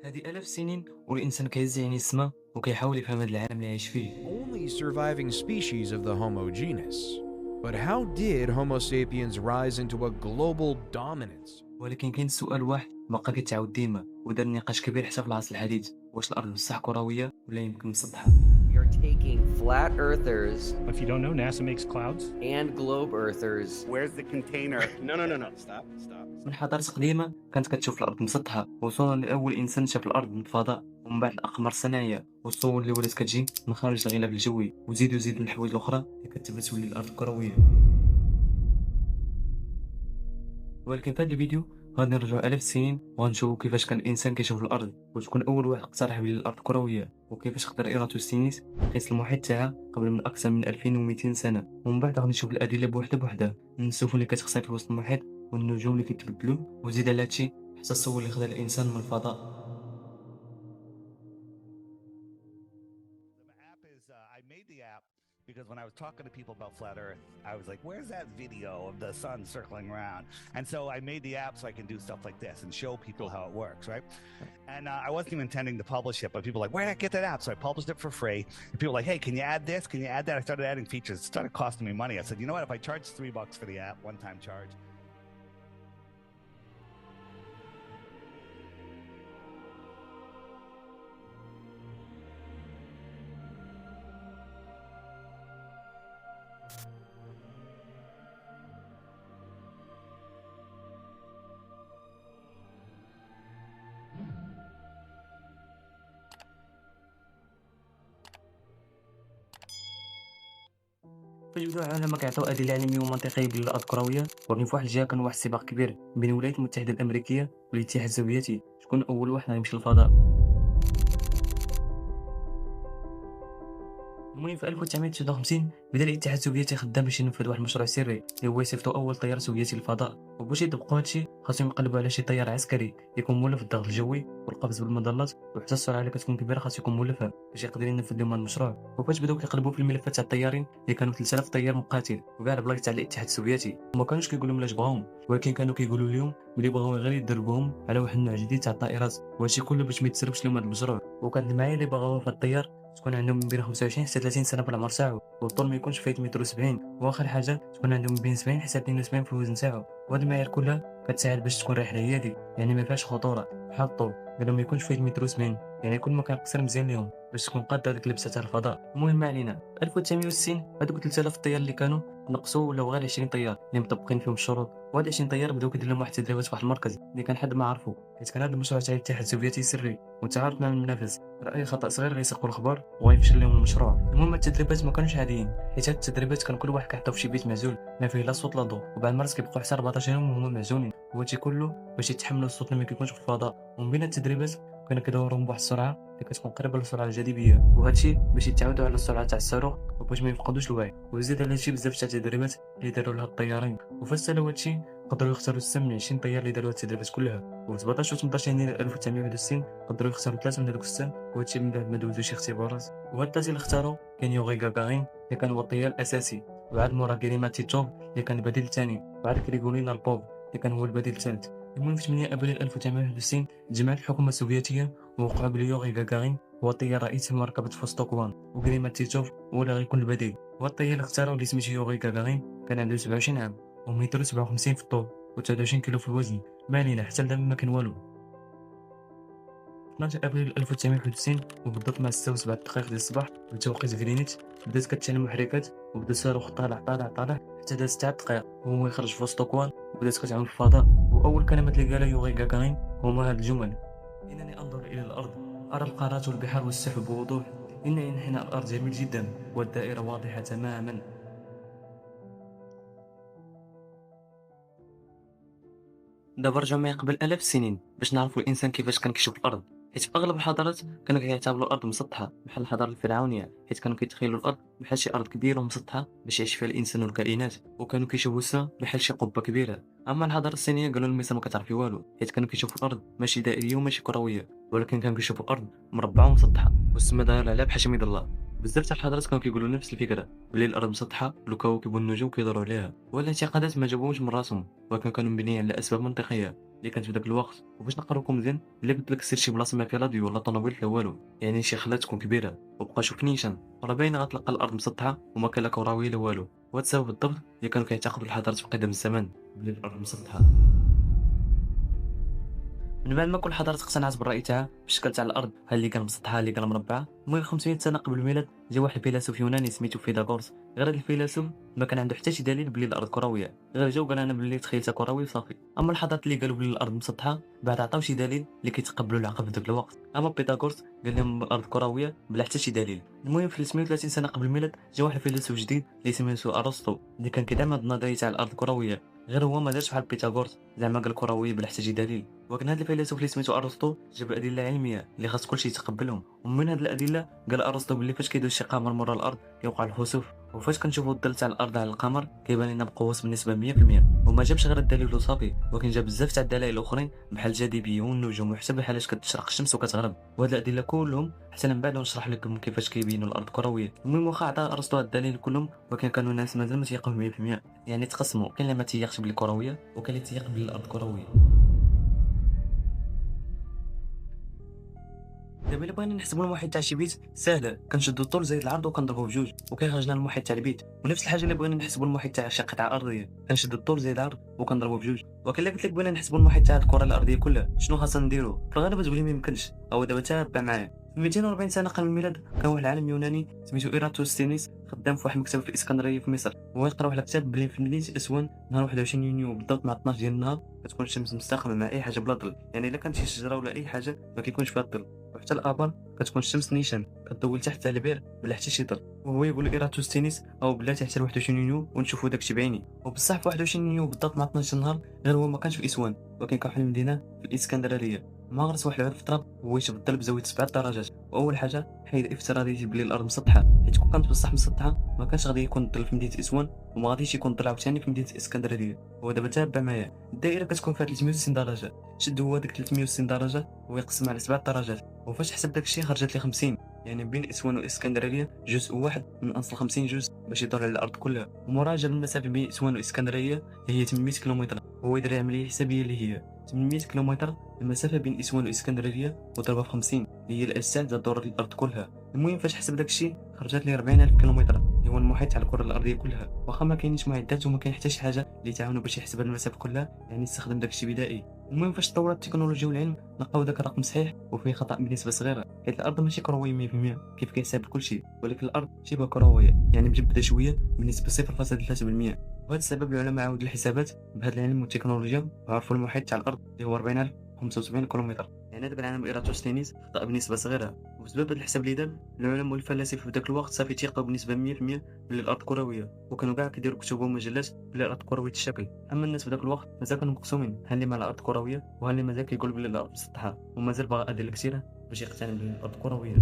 هذه آلاف السنين والإنسان كيهز عينيه السما وكيحاول يفهم هذا العالم اللي عايش فيه. Only surviving species of the Homo genus. But how did Homo sapiens rise into a global dominance? ولكن كاين سؤال واحد بقى كيتعاود ديما ودار نقاش كبير حتى في العصر الحديث، واش الأرض بصح كروية ولا يمكن مسطحة؟ You're taking flat earthers If you don't know, NASA makes clouds. and globe earthers. Where's the container? No. Stop. من حضارات قديمة كانت كتشوف الأرض مسطحة، وصولا لأول إنسان شاف الأرض من الفضاء، ومن بعد الأقمار الصناعية والصور اللي ولات كتجي من خارج الغلاف الجوي، وزيدوا الحوايج الأخرى اللي كتثبت تولي الأرض كروية. ولكن في هذا الفيديو غادي نرجعوا آلاف السنين وغنشوفوا كيفاش كان الإنسان كيشوف الأرض، وشكون أول واحد اقترح بلي الأرض كروية، وكيفاش قدر إيراتوستينيس يقيس المحيط تاعها قبل من أكثر من 2200 سنة. ومن بعد غادي نشوف الأدلة بوحدة السفن اللي كتخسف في وسط المحيط والنجوم اللي كيتبدلوا، وزيد على هادشي حتى الصور اللي خدا الإنسان من الفضاء. The app is, I made the app because when I was talking to people about flat Earth, I was like, where's that video of the sun circling around? And so I made the app so I can do stuff like this and show people how it works, right? And I wasn't even intending to publish it, but people were like, where did I get that app? So I published it for free. And people were like, hey, can you add this? Can you add that? I started adding features. It started costing me money. I said, you know what? If I charge $3 for the app, one-time charge, فالجميع العلماء كيعطيو أدلة علمية ومنطقية بلي الأرض كروية، ولكن في واحد الجهة كان واحد السباق كبير بين الولايات المتحدة الأمريكية والاتحاد السوفيتي، شكون أول واحد غيمشي للفضاء. المهم في 1959 بدا الاتحاد السوفيتي خدام باش ينفذ واحد المشروع سري اللي هو يصيفطوا اول طيار سوفيتي للفضاء، وباش يطبقوا هادشي خاصهم يقلبوا على شي طيار عسكري يكون مولف الضغط الجوي والقفز بالمظلات، وحتى السرعه اللي كتكون كبيره خاص يكون مولفها باش يقدر ينفذ لهم المشروع. وفاش بداو كيقلبوا في الملفات تاع الطيارين اللي كانوا 3000 طيار مقاتل وكاع البلايص تاع الاتحاد السوفيتي، وما كانوش كيقولوا لهم لاش بغاهم، ولكن كانوا كيقولوا لهم بلي بغاو غير يدربوهم على واحد النوع جديد تاع الطائرات، وهادشي كله باش ما يتسربش لهم هذا المشروع. وكانت المعايير اللي بغاوها في الطيار تكون عندهم من بين 25 حتى 30 سنه في العمر تاعو، والطول ما يكونش فايت متر و70، واخر حاجه تكون عندهم من بين 70 حتى 72 في الوزن تاعو. وهاد المعايير كلها كتساعد باش تكون رحله هادي، يعني ما فيهاش خطوره. بحال الطول قالوا ما يكونش فايت متر و70، يعني كل ما كان قصير مزيان ليهم باش تكون قاده ديك اللبسه تاع الفضاء. المهم ما علينا، 1960 هذوك 3000 طيار اللي كانوا نقصوا ولاو غير 20 طيار اللي مطبقين فيهم الشروط، وهاد 20 طيار بداو كيدير لهم واحد التدريبات في واحد المركز اللي كان حد ما عرفو، حيت كان هذا المشروع تاع الاتحاد السوفيتي سري وتعارف مع المنافس، اي خطا صغير غيسرقوا الخبر وغيفشل لهم المشروع. المهم التدريبات ما كانوش عاديين، حيت هاد التدريبات كان كل واحد كيحطو في شي بيت معزول ما فيه لا صوت لا ضوء، وبعض المرات كيبقاو حتى 14 يوم وهما معزولين، وهادشي كله باش يتحملوا الصوت اللي ما كيكونش في الفضاء. ومن بين التدريبات كانوا كيدورهم بواحد السرعه اللي كتكون قريبه للسرعه الجاذبيه، وهادشي باش يتعودوا على السرعه تاع الصاروخ وباش ما يفقدوش الوعي. وزيد على هادشي بزاف تاع التدريبات اللي داروا لها الطيارين، وفاش سالوا هادشي قدروا يختاروا 6 من 20 طيار اللي داروا التدريبات كلها، وفي 17 و 18 يناير 1961 قدروا يختاروا 3 من هذوك 6، وهادشي من بعد ما دوزوا شي اختبارات. وهاد الثلاثه اللي اختاروا كان يوغي غاغارين اللي كان هو الطيار الاساسي، وعاد مورا كريما تيتوف اللي كان البديل الثاني، وعاد كريغولينا البوف اللي كان هو البديل الثالث. المهم في 8 ابريل 1961 تجمعت الحكومه السوفيتيه ووقعوا بلي يوغي غاغارين هو الطيار الرئيسي لمركبه فوستوك 1، وكريما تيتوف هو اللي غيكون البديل. والطيار اللي اختاروا اللي سميتو يوغي غاغارين كان عنده 27 عام ومتر 57 في الطول و23 كيلو في الوزن. ما علينا حتى لدابا ما كان والو. 12 ابريل 1991 وبالضبط مع 6:07 ديال الصباح بتوقيت غرينيتش بدات كتشعل المحركات وبدا الصاروخ طالع حتى داز 6 دقائق وهو يخرج في وسط كوان وبدات كتعمل في الفضاء. واول كلمات اللي قالها يوغي غاغارين هما هاد الجمل: انني انظر الى الارض، ارى القارات والبحار والسحب بوضوح، ان انحناء الارض جميل جدا والدائره واضحه تماما. دابا رجعوا معايا قبل آلاف السنين باش نعرفوا الانسان كيفاش كان كيشوف الارض، حيت في اغلب الحضارات كانوا كيعتبروا الارض مسطحه بحال الحضاره الفرعونيه، حيت كانوا كيتخيلوا الارض بحال شي ارض كبيره ومسطحه باش يعيش فيها الانسان والكائنات، وكانوا كيشوفوا السماء بحال شي قبه كبيره. اما الحضاره الصينيه قالوا المثال ما كتعرفي والو، حيت كانوا كيشوفوا الارض ماشي دائريه وماشي كرويه، ولكن كانوا كيشوفوا الارض مربعه ومسطحه والسماء دايره عليها بحال شي مظله. بزاف تاع الحضارات كانوا كيقولوا نفس الفكره بلي الارض مسطحه والكواكب والنجوم كيدوروا عليها، والاعتقادات ما جابوهمش من راسهم، ولكن كانوا مبنيين على اسباب منطقيه. اللي كانت في ذاك الوقت. وباش نقرا لكم مزيان الا قلت لك سير شي بلاصه ما فيها راديو ولا طوموبيل لا والو، يعني شي خلا تكون كبيره وبقى شوف نيشان راه باينه غتلقى الارض مسطحه وما كان لا كرويه لا والو. وهذا السبب بالضبط اللي كانوا كيعتقدوا الحضارات في قدم الزمان بلي الارض مسطحه. من بعد ما كل حضاره اقتنعت بالراي تاعها بالشكل تاع الارض، هل اللي كان مسطحه اللي كان مربعه. المهم 500 سنه قبل الميلاد جا واحد الفيلسوف يوناني سميتو فيثاغورس. غير هذا الفيلسوف ما كان عنده حتى شي دليل بلي الارض كرويه، غير جا وقال انا بلي تخيلتها كرويه وصافي. اما الحضارات اللي قالوا بلي الارض مسطحه بعد عطاو شي دليل اللي كيتقبلوا العقل في ذاك الوقت. اما فيثاغورس قال لهم الارض كرويه بلا حتى شي دليل. المهم في 330 سنه قبل الميلاد جا واحد الفيلسوف جديد اللي سميتو ارسطو اللي كان كيدعم هاد النظريه تاع الارض كرويه، غير هو ما دارش بحال فيثاغورس زعما قال كرويه بلا حتى شي دليل. ولكن هذا الفيلسوف اللي سميتو ارسطو جاب ادله علميه اللي خاص كلشي يتقبلهم. ومن هاد الادله قال ارسطو بلي فاش كيدوز شي قمر مور الارض كيوقع الخسوف، وفاش كنشوفوا الظل تاع الارض على القمر كيبان لنا بقوه بنسبه 100%. وما جابش غير الدليل وصافي، ولكن جاب بزاف تاع الدلائل الاخرين بحال الجاذبيه والنجوم وحتى بحالاش كتشرق الشمس وكتغرب. وهاد الادله كلهم حتى من بعد نشرح لكم كيفاش كيبينوا الارض كرويه. المهم واخا عطى ارسطو هاد الدليل كلهم، ولكن كانوا الناس مازال ما تيقوا 100%، يعني تقسموا، كاين اللي ما تيقش بلي كرويه وكاين اللي تيق بلي الارض كرويه. دابا الا بغينا نحسبوا المحيط تاع شي بيت ساهله، كنشدوا الطول زائد العرض وكنضربوه بجوج وكيخرج لنا المحيط تاع البيت. ونفس الحاجه الا بغينا نحسبوا المحيط تاع شي قطعه ارضيه كنشدوا الطول زائد العرض وكنضربوه بجوج. ولكن الا قلت لك بغينا نحسبوا المحيط تاع الكره الارضيه كلها شنو خاصنا نديرو؟ في الغالب تقول لي ما يمكنش. او دابا تابع معايا. في 240 سنه قبل الميلاد كان واحد العالم يوناني سميتو ايراتوستينيس خدام في واحد المكتبه في الاسكندريه في مصر، وهو يقرا واحد الكتاب بلي في مدينه اسوان نهار 21 يونيو بالضبط مع 12 ديال النهار كتكون الشمس مستقيمه مع اي حاجه بلا ظل، يعني الا كانت شي شجره ولا اي حاجه ما كيكونش فيها الظل. وحتى الابار كتكون الشمس نيشان كتضوي لتحت تاع البئر بلا حتى شي ظل. وهو يقول ايراتوستينيس او بلاتي حتى 21 يونيو ونشوفوا داكشي بعيني. وبصح في 21 يونيو بالضبط مع 12 النهار غير هو ما كانش في اسوان، ولكن كان في المدينه في الاسكندريه. ما غرس واحد العود في التراب هو يتبدل بزاويه 7 درجات. واول حاجه حيد افتراضيه بلي الارض مسطحه، حيت كون كانت بصح مسطحه ما كانش غادي يكون الظل في مدينه اسوان وما غاديش يكون الظل عاوتاني في مدينه الاسكندريه. هو دابا تابع معايا، الدائره كتكون فيها 360 درجه، شد هو ديك 360 درجه ويقسم على 7 درجات، وفاش حسب داكشي خرجت لي 50. يعني بين اسوان والاسكندريه جزء واحد من اصل 50 جزء باش يدور على الارض كلها. ومراجع المسافه بين اسوان والاسكندريه هي 800 كيلومتر. هو يدير عمليه حسابيه اللي هي 800 كيلومتر المسافه بين اسوان والاسكندريه وضربها في 50 اللي هي الاجساد تاع دور الارض كلها. المهم فاش حسب داكشي خرجت لي 40000 كيلومتر اللي هو المحيط تاع الكره الارضيه كلها. واخا ما كاينش معدات وما كاين حتى شي حاجه اللي تعاونوا باش يحسب هذه المسافه كلها، يعني استخدم داكشي بدائي. المهم فاش تطورت التكنولوجيا والعلم لقاو داك الرقم صحيح وفيه خطا بنسبه صغيره، حيت الارض ماشي كرويه 100% كيف كيحسب كل شيء، ولكن الارض شبه كرويه يعني مجبده شويه بنسبه 0.3%. وهذا السبب العلماء عاودوا الحسابات بهذا العلم والتكنولوجيا وعرفوا المحيط تاع الارض اللي هو 40075 كيلومتر. يعني هذا العالم ايراتوستينيس خطا بنسبه صغيره، وبسبب هذا الحساب اللي دار العلماء والفلاسفه في ذاك الوقت صافي تيقوا بنسبه 100% بلي الارض كرويه، وكانوا كاع كيديروا كتب ومجلات بلي الارض كرويه الشكل. اما الناس في ذاك الوقت مازال كانوا مقسومين هل اللي مع الارض كرويه وهل اللي مازال كيقول بلي الارض مسطحه، ومازال باغي ادله كثيره باش يقتنع بلي الارض كرويه.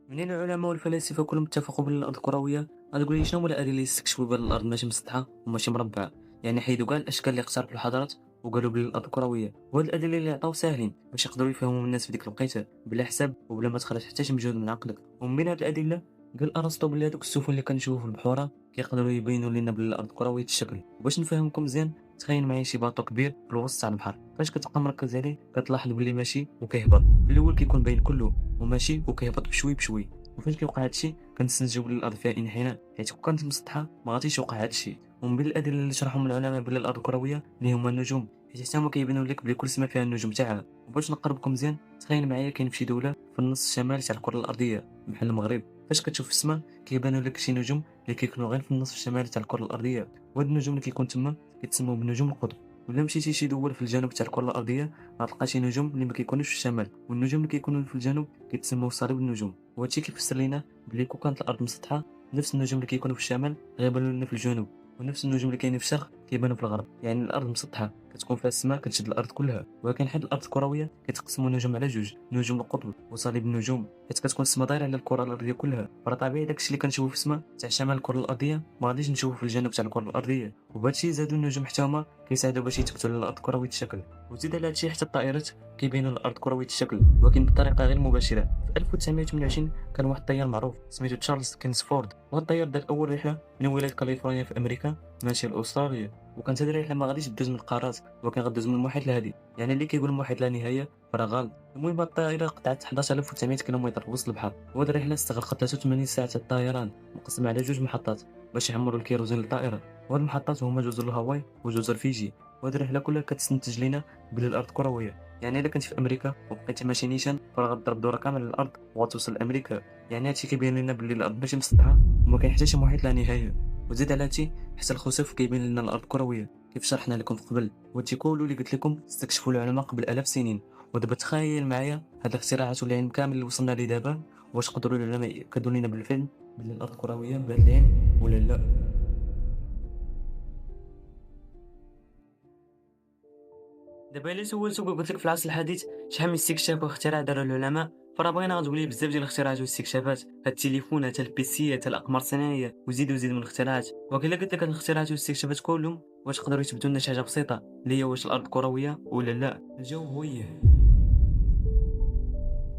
منين العلماء والفلاسفه كلهم اتفقوا بان الارض كرويه، غتقول لي شنو هو الادله اللي يستكشفوا بان الارض ماشي مسطحه وماشي مربعه؟ يعني حيدوا كاع الاشكال اللي اقترحوا الحضارات وقالوا بلي الارض كرويه. وهاد الادله اللي عطاو ساهلين باش يقدروا يفهموا الناس في ديك الوقيته بلا حساب وبلا ما تخرج حتى شي مجهود من عقلك. ومن بين هاد الادله قال ارسطو بلي هذوك السفن اللي كنشوفوا في البحوره كيقدروا يبينوا لنا بلي الارض كرويه الشكل. وباش نفهمكم مزيان تخيل معايا شي باطو كبير في الوسط تاع البحر، فاش كتبقى مركز عليه كتلاحظ بلي ماشي وكيهبط. في الاول كيكون باين كله وماشي وكيهبط بشوي بشوي، وفاش كيوقع هادشي كنستنتجوا بلي الارض فيها انحناء، حيت كون كانت مسطحه ما غاديش يوقع هادشي. ومن بين الادله اللي شرحهم العلماء بلي الارض كرويه اللي هما النجوم، حيت حتى هما كيبينوا لك بلي كل سما فيها النجوم تاعها. وباش نقربكم مزيان تخيل معايا كاين فشي دوله في النص الشمالي تاع الكره الارضيه بحال المغرب، فاش كتشوف السماء كيبانوا لك شي نجوم اللي كيكونوا غير في النصف الشمالي تاع الكره الارضيه، وهاد النجوم اللي كيكون تما كيتسموا بنجوم القطب. ولا مشيتي شي دول في الجنوب تاع الكره الارضيه غتلقى شي نجوم اللي ما كيكونوش في الشمال، والنجوم اللي كيكونوا في الجنوب كيتسموا صليب النجوم. وهادشي كيفسر لينا بلي كون كانت الارض مسطحه نفس النجوم اللي كيكونوا في الشمال غيبانوا لنا في الجنوب، ونفس النجوم اللي كاينين في الشرق كيبانوا في الغرب. يعني الارض مسطحه كتكون فيها السماء كتشد الارض كلها، ولكن حيت الارض كرويه كيتقسموا النجوم على جوج، نجوم القطب وصليب النجوم. حيت كتكون السماء دايره على الكره الارضيه كلها، فراه طبيعي داكشي اللي كنشوفو في السماء تاع شمال الكره الارضيه ما غاديش نشوفو في الجنوب تاع الكره الارضيه. وبهادشي زادوا النجوم حتى هما كيساعدوا باش يثبتوا على الارض كرويه الشكل. وزيد على هادشي حتى الطائرات كيبينوا الارض كرويه الشكل، ولكن بطريقه غير مباشره. في 1928 كان واحد الطيار معروف سميتو تشارلز كينسفورد، وهاد الطيار دار اول رحله من ولايه كاليفورنيا في امريكا ماشي لاستراليا. وكانت هاد الرحله ما غاديش تدوز من القارات، ولكن غدوز من المحيط الهادي. يعني اللي كيقول المحيط لا نهايه فراه غلط. المهم الطائره قطعت 11900 كيلومتر وسط البحر، وهاد الرحله استغرقت 83 ساعه تاع الطيران مقسمه على جوج محطات باش يعمروا الكيروزين للطائره. وهاد المحطات هما جزر الهاواي وجزر فيجي. وهاد الرحله كلها كتستنتج لينا بلي الارض كرويه. يعني الا كنت في امريكا وبقيتي ماشي نيشان فراه غضرب دوره كامل للارض وغتوصل لامريكا. يعني هادشي كيبين لنا بلي الارض ماشي مسطحه وما كاين حتى شي محيط لا نهايه. وزيد على هادشي حتى الخسوف كيبين لنا الارض كرويه كيف شرحنا لكم قبل. وهادشي كله اللي قلت لكم استكشفوا العلماء قبل الاف سنين. ودابا تخيل معايا هاد الاختراعات والعلم كامل اللي وصلنا ليه دابا، واش قدروا العلماء ياكدوا لنا بالفعل بلي الارض كرويه بهاد العلم ولا لا؟ دابا الا سولتك وقلت لك في العصر الحديث شحال من استكشاف واختراع داروا العلماء، فراه بغينا غتقول لي بزاف ديال الاختراعات والاستكشافات، هاد التليفونات البيسيات الاقمار الصناعيه وزيد من الاختراعات. ولكن الا قلت لك هاد الاختراعات والاستكشافات كلهم واش قدروا يثبتوا لنا شي حاجه بسيطه اللي هي واش الارض كرويه ولا لا؟ الجواب هو ايه.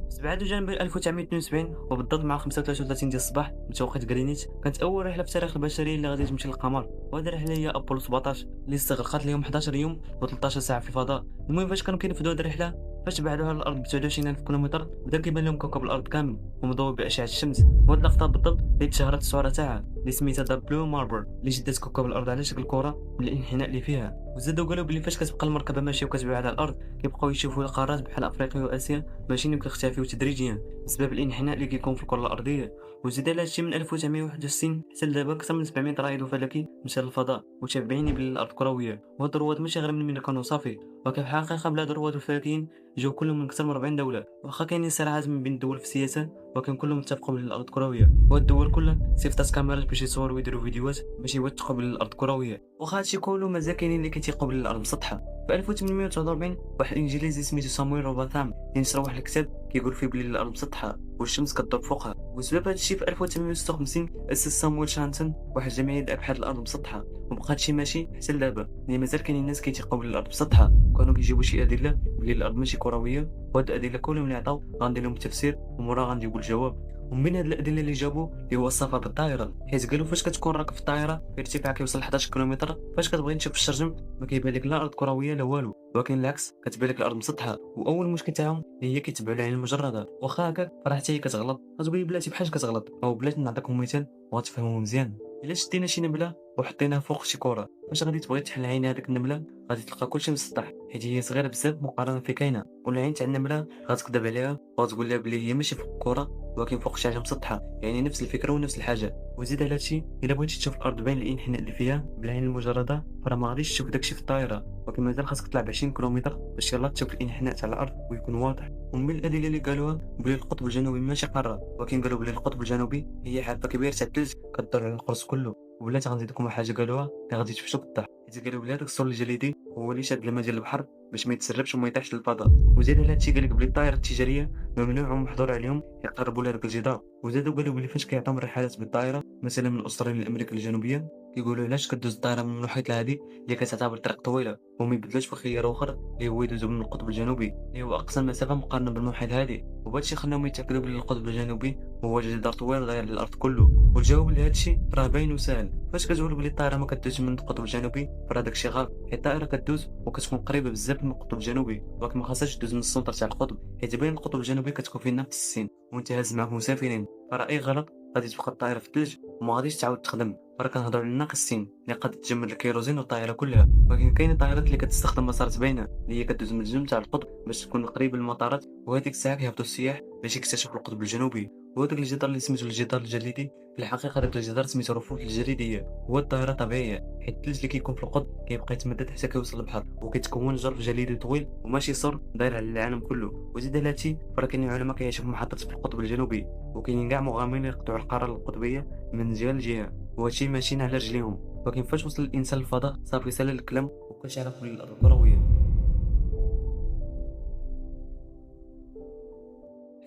7 جانفي 1972 وبالضبط مع 35 ديال الصباح بتوقيت غرينيتش كانت اول رحله في تاريخ البشريه اللي غادي تمشي للقمر. وهذه الرحله هي ابولو 17 اللي استغرقت لهم 11 يوم و13 ساعه في الفضاء. المهم فاش كانوا كينفذوا هذه الرحله فاش بعدوها للارض ب 23000 كيلومتر بدا كيبان لهم كوكب الارض كامل ومضوي باشعه الشمس. وهاد اللقطه بالضبط اللي تشهرت الصوره تاعها اللي سميتها ذا بلو ماربل اللي جدت كوكب الارض على شكل كره من الانحناء اللي فيها. وزادوا قالوا بلي فاش كتبقى المركبه ماشيه وكتبعد على الارض كيبقاو يشوفوا القارات بحال افريقيا واسيا ماشيين وكيختفيو تدريجيا بسبب الانحناء اللي كيكون في الكره الارضيه. وزيد على هادشي من 1961 حتى لدابا اكثر من 700 رائد فلكي مشى للفضاء وشاف بعيني بلي الارض كرويه. وهاد الرواد ماشي غير من كانوا صافي، ولكن في الحقيقه بلا هاد الرواد الفلكيين جاو كلهم من اكثر من 40 دوله. واخا كاينين صراعات من بين الدول في السياسه ولكن كلهم اتفقوا بلي الارض كرويه. وهاد الدول كلها صيفطات كاميرات باش يصوروا ويديروا فيديوهات باش يوثقوا بلي الارض كرويه. واخا هادشي كله مازال كاينين اللي كيتيقوا بلي الارض مسطحه. في 1849 واحد الانجليزي سميتو سامويل روباثام ينشر واحد الكتاب كيقول فيه بلي الارض مسطحه والشمس كتدور فوقها. وسبب هادشي في 1856 اسس سامويل شانتون واحد الجمعيه ديال ابحاث الارض مسطحه. وبقى هادشي ماشي حتى لدابا، يعني مازال كاينين الناس كيتيقوا بلي الارض مسطحه وكانوا كيجيبوا شي ادله بلي الارض ماشي كرويه. وهاد الادله كلهم اللي عطاو غندير لهم التفسير ومورا غنديروا الجواب. ومن بين هاد الادله اللي جابوا اللي هو السفر بالطائره، حيت قالوا فاش كتكون راكب في الطائره في ارتفاع كيوصل 11 كيلومتر فاش كتبغي تشوف الشرجم ما كيبان لك لا الارض كرويه لا والو، ولكن العكس كتبان لك الارض مسطحه. واول مشكل تاعهم هي كيتبعوا العين المجرده. واخا هكاك راه حتى هي كتغلط. غتقولي بلاتي بحال كتغلط او بلاتي نعطيكم مثال وغتفهموا مزيان. الا شدينا شي نمله وحطيناها فوق شي كره فاش غادي تبغي تحل عين هذيك النمله غادي تلقى كلشي مسطح حيت هي صغيره بزاف مقارنه في كاينه. والعين تاع النمله غتكذب عليها وغتقول لها بلي هي ماشي فوق الكره ولكن فوق شي حاجه مسطحه، يعني نفس الفكره ونفس الحاجه. وزيد على هادشي الا بغيتي تشوف الارض باين الانحناء اللي فيها بالعين المجرده فراه ما غاديش تشوف داكشي في الطائره، ولكن مازال خاصك تطلع ب 20 كيلومتر باش يلاه تشوف الانحناء تاع الارض ويكون واضح. ومن بين الادله اللي قالوها بلي القطب الجنوبي ماشي قاره، ولكن قالوا بلي القطب الجنوبي هي حافه كبيره تاع الثلج كدور على القرص كله. وبلاتي غنزيد لكم حاجه قالوها اللي غادي تفشلوا بالضحك، حيت قالوا بلي هذاك السور الجليدي هو اللي شاد الماء ديال البحر باش ما يتسربش وما يطيحش للفضاء. وزيد على هادشي قال لك بلي الطائرات التجاريه ممنوع ومحظور عليهم يقربوا لهذاك الجدار. وزادوا قالوا بلي فاش كيعطيهم رحلات بالطائره مثلا من استراليا لامريكا الجنوبيه كيقولوا علاش كدوز الطائره من المحيط الهادي اللي كتعتبر طريق طويله وما يبدلوش في خيار اخر اللي هو يدوزوا من القطب الجنوبي اللي هو اقصى مسافه مقارنه بالمحيط الهادي. وبهادشي خلاهم يتاكدوا بلي القطب الجنوبي هو جدار طويل داير على الارض كله. والجواب لهادشي راه باين وسهل. فاش كتقول بلي الطائره ما كدوزش من القطب الجنوبي فراه داكشي غلط، حيت الطائره كدوز وكتكون قريبه بزاف من القطب الجنوبي ولكن ما خاصهاش تدوز من السونتر تاع القطب حيت بين القطب الجنوبي كتكون فيه نفس السين وانت هاز معاك مسافرين. فراه اي غلط غادي تبقى الطائره في الثلج وما غاديش تعاود تخدم. فراه كنهضروا على ناقص السين اللي قد تجمد الكيروزين والطائره كلها. ولكن كاين طائرات اللي كتستخدم مسارات باينه اللي هي كدوز من الجنوب تاع القطب باش تكون قريب للمطارات، وهذيك الساعه كيهبطوا السياح باش يكتشفوا القطب الجنوبي. وهذاك الجدار اللي سميتو الجدار الجليدي في الحقيقه داك الجدار سميتو رفوف الجليديه. هو الظاهره طبيعيه حيت الثلج اللي كيكون في القطب كيبقى يتمدد حتى كيوصل للبحر وكيتكون جرف جليدي طويل وماشي سور داير على العالم كله. وزيد على هادشي فراه كاينين علماء كيعيشوا في محطات في القطب الجنوبي وكاينين كاع مغامرين يقطعوا القاره القطبيه من جهه لجهه وهادشي ماشيين على رجليهم. ولكن فاش وصل الانسان للفضاء صافي رساله للكلام وبقاش يعرف ولي الارض كرويه.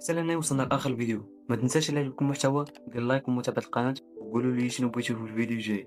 حتى لهنا وصلنا لاخر الفيديو. ما تنساش الا عجبكم المحتوى دير لايك ومتابعه القناه وقولوا لي شنو بغيتو في الفيديو الجاي.